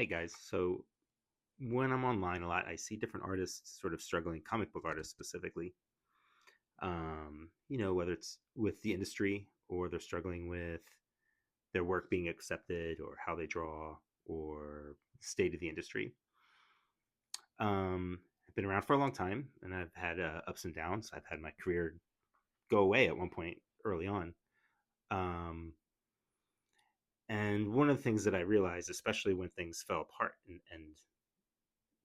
guys. So when I'm online a lot, I see different artists sort of struggling, comic book artists specifically. Whether it's with the industry or they're struggling with their work being accepted or how they draw or state of the industry. I've been around for a long time and I've had ups and downs. I've had my career go away at one point early on. Um, and one of the things that I realized, especially when things fell apart, and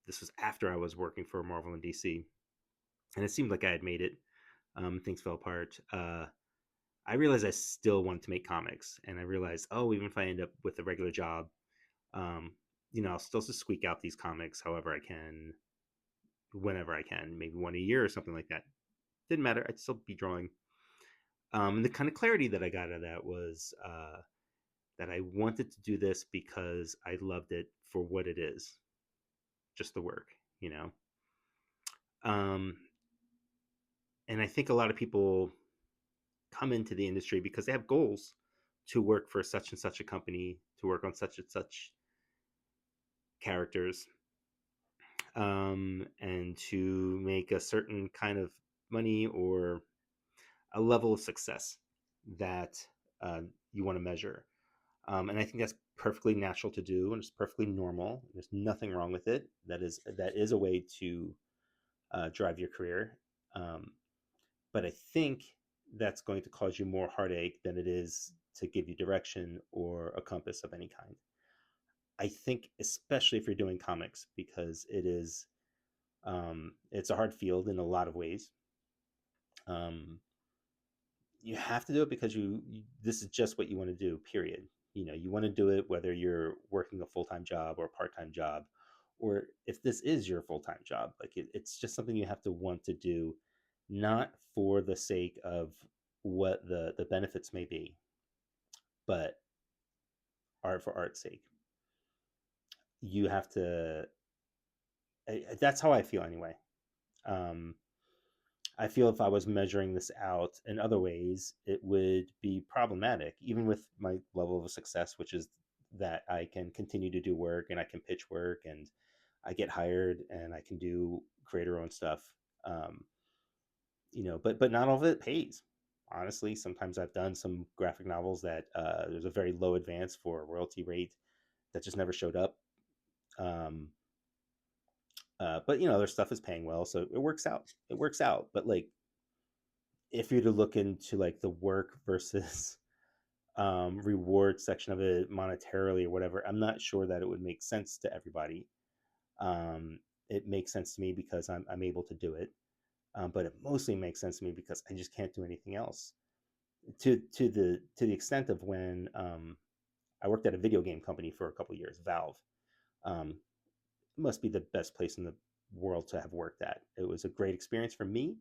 this was after I was working for Marvel and DC, and it seemed like I had made it. Things fell apart. I realized I still wanted to make comics, and I realized, oh, even if I end up with a regular job, um, I'll still just squeak out these comics however I can, whenever I can, maybe one a year or something like that. Didn't matter. I'd still be drawing. And the kind of clarity that I got out of that was that I wanted to do this because I loved it for what it is, just the work, you know. Um, and I think a lot of people come into the industry because they have goals to work for such and such a company, to work on such and such characters, and to make a certain kind of money or a level of success that uh, you want to measure. And I think that's perfectly natural to do, and it's perfectly normal. There's nothing wrong with it. That is a way to drive your career. Um, but I think that's going to cause you more heartache than it is to give you direction or a compass of any kind. I think, especially if you're doing comics, because it's a hard field in a lot of ways. Um, you have to do it because this is just what you want to do. Period. You want to do it whether you're working a full time job or a part time job, or if this is your full time job. Like it's just something you have to want to do, not for the sake of what the benefits may be, but art for art's sake. You have to. That's how I feel anyway. Um, I feel if I was measuring this out in other ways, it would be problematic, even with my level of success, which is that I can continue to do work and I can pitch work and I get hired and I can do creator owned stuff. Um, but not all of it pays. Honestly, sometimes I've done some graphic novels that there's a very low advance for a royalty rate that just never showed up. Um, but their stuff is paying well, so it works out. It works out. But like, if you're to look into like the work versus reward section of it monetarily or whatever, I'm not sure that it would make sense to everybody. It makes sense to me because I'm able to do it, but it mostly makes sense to me because I just can't do anything else. To the extent of when I worked at a video game company for a couple of years, Valve. Um, must be the best place in the world to have worked at. It was a great experience for me.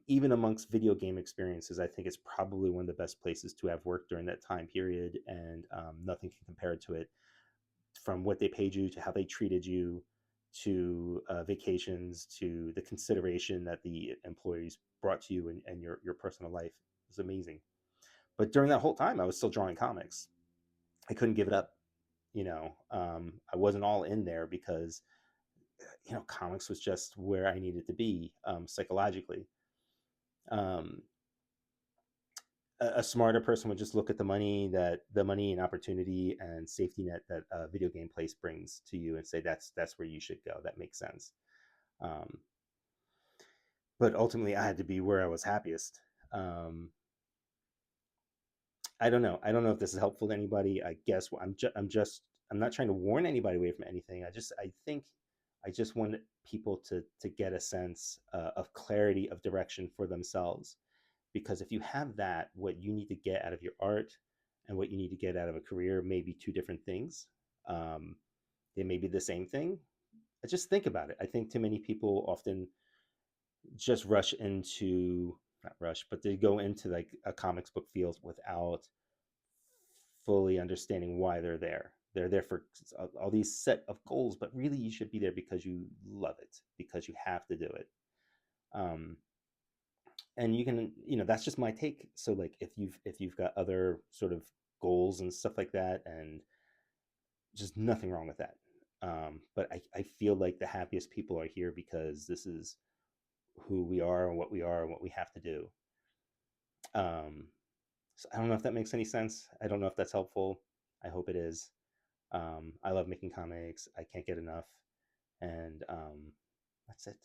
Even amongst video game experiences, I think it's probably one of the best places to have worked during that time period, and nothing can compare to it. From what they paid you to how they treated you, to vacations, to the consideration that the employees brought to you and your personal life, it was amazing. But during that whole time, I was still drawing comics. I couldn't give it up. I wasn't all in there because comics was just where I needed to be psychologically. Um, a smarter person would just look at the money and opportunity and safety net that a video game place brings to you and say that's where you should go. That makes sense. Um, but ultimately, I had to be where I was happiest. Um, I don't know. I don't know if this is helpful to anybody. I guess I'm not trying to warn anybody away from anything. I think I just want people to get a sense of clarity of direction for themselves, because if you have that, what you need to get out of your art and what you need to get out of a career may be two different things. Um, they may be the same thing. Just think about it. I think too many people often just rush into, not rush, but they go into like a comics book field without fully understanding why they're there. They're there for all these set of goals, but really you should be there because you love it, because you have to do it. Um, and you can, that's just my take. So like if you've got other sort of goals and stuff like that, and Just nothing wrong with that. But I feel like the happiest people are here because this is who we are and what we are and what we have to do. Um, so I don't know if that makes any sense. I don't know if that's helpful. I hope it is. I love making comics. I can't get enough. And that's it.